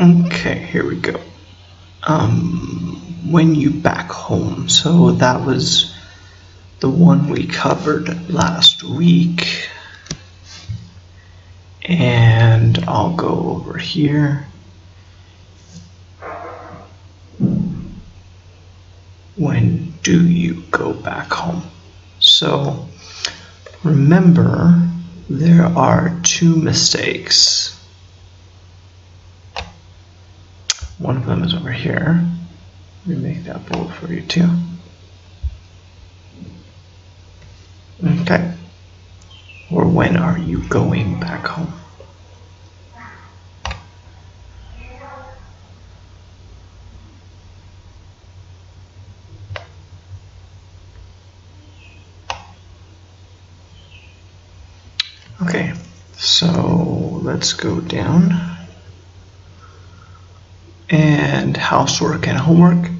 Okay, here we go. When you back home. So that was the one we covered last week. And I'll go over here. When do you go back home? So remember, there are two mistakes. One of them is over here. Let me make that bold for you too. Okay. Or when are you going back home? Okay, so let's go down. And housework and homework.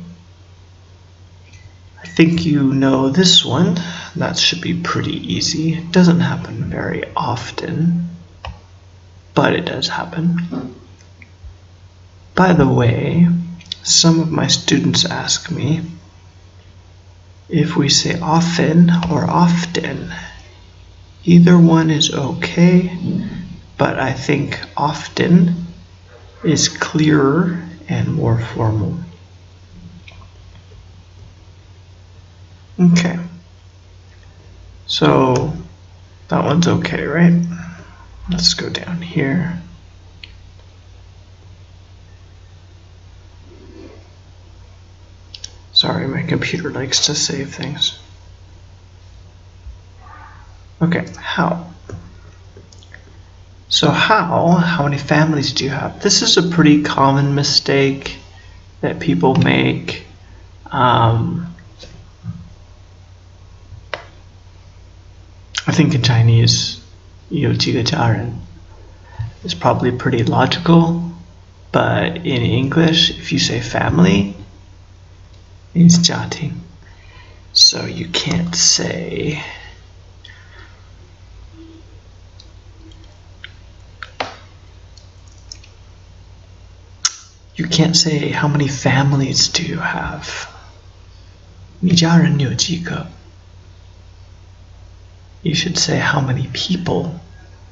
I think you know this one. That should be pretty easy. It doesn't happen very often, but it does happen. By the way, some of my students ask me if we say often or often. Either one is okay, but I think often is clearer and more formal. Okay, so that one's okay, right? Let's go down here. Sorry, my computer likes to save things. Okay, how? So how many families do you have? This is a pretty common mistake that people make. I think in Chinese, 有几个家人 is probably pretty logical, but in English, if you say family, it means 家庭. So you can't say how many families do you have. 你家人有几个? You should say how many people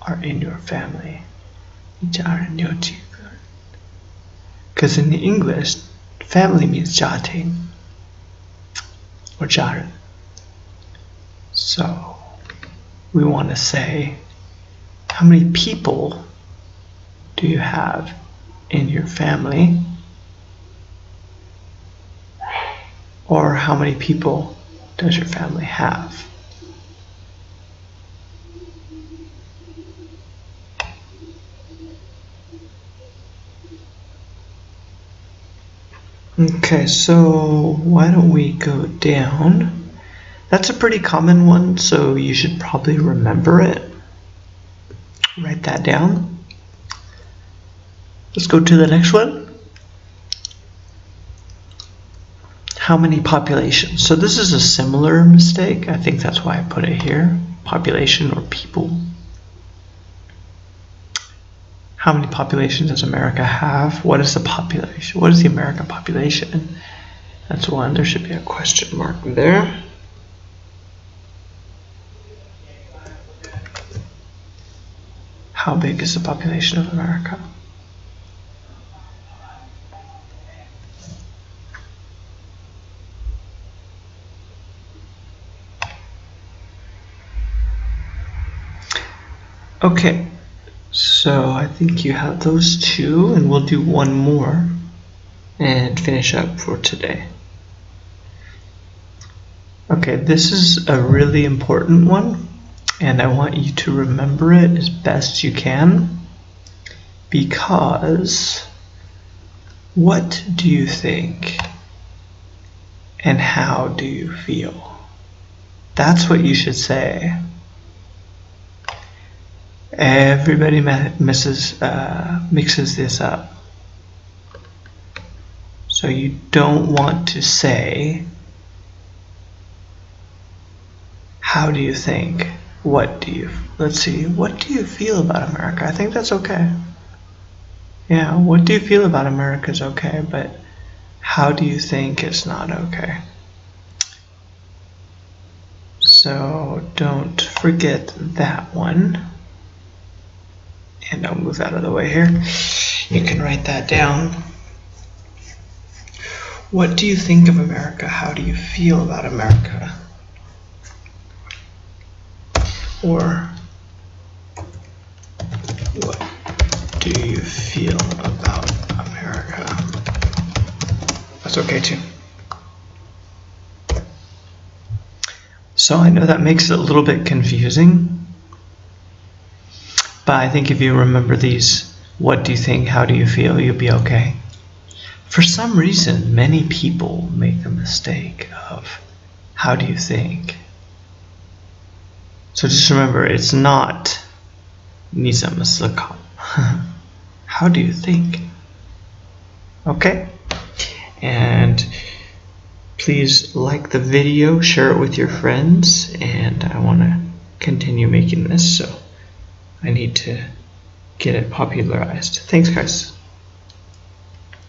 are in your family. 你家人有几个? Because in English, family means 家庭 or 家人. So we want to say how many people do you have in your family, or how many people does your family have? Okay, so why don't we go down? That's a pretty common one, so you should probably remember it. Write that down. Let's go to the next one. How many populations? So this is a similar mistake. I think that's why I put it here. Population or people. How many populations does America have? What is the population? What is the American population? That's one. There should be a question mark there. How big is the population of America? Okay, so I think you have those two, and we'll do one more and finish up for today. Okay, this is a really important one, and I want you to remember it as best you can, because what do you think and how do you feel? That's what you should say. Everybody mixes this up. So you don't want to say, how do you think? What do you feel about America? I think that's okay. Yeah, what do you feel about America is okay, but how do you think it's not okay? So don't forget that one. And I'll move out of the way here. You can write that down. What do you think of America? How do you feel about America? Or what do you feel about America? That's okay too. So I know that makes it a little bit confusing, but I think if you remember these, what do you think, how do you feel, you'll be okay. For some reason, many people make the mistake of how do you think. So just remember, it's not 你怎么思考 how do you think? Okay? And please like the video, share it with your friends, and I want to continue making this, so I need to get it popularized. Thanks, guys.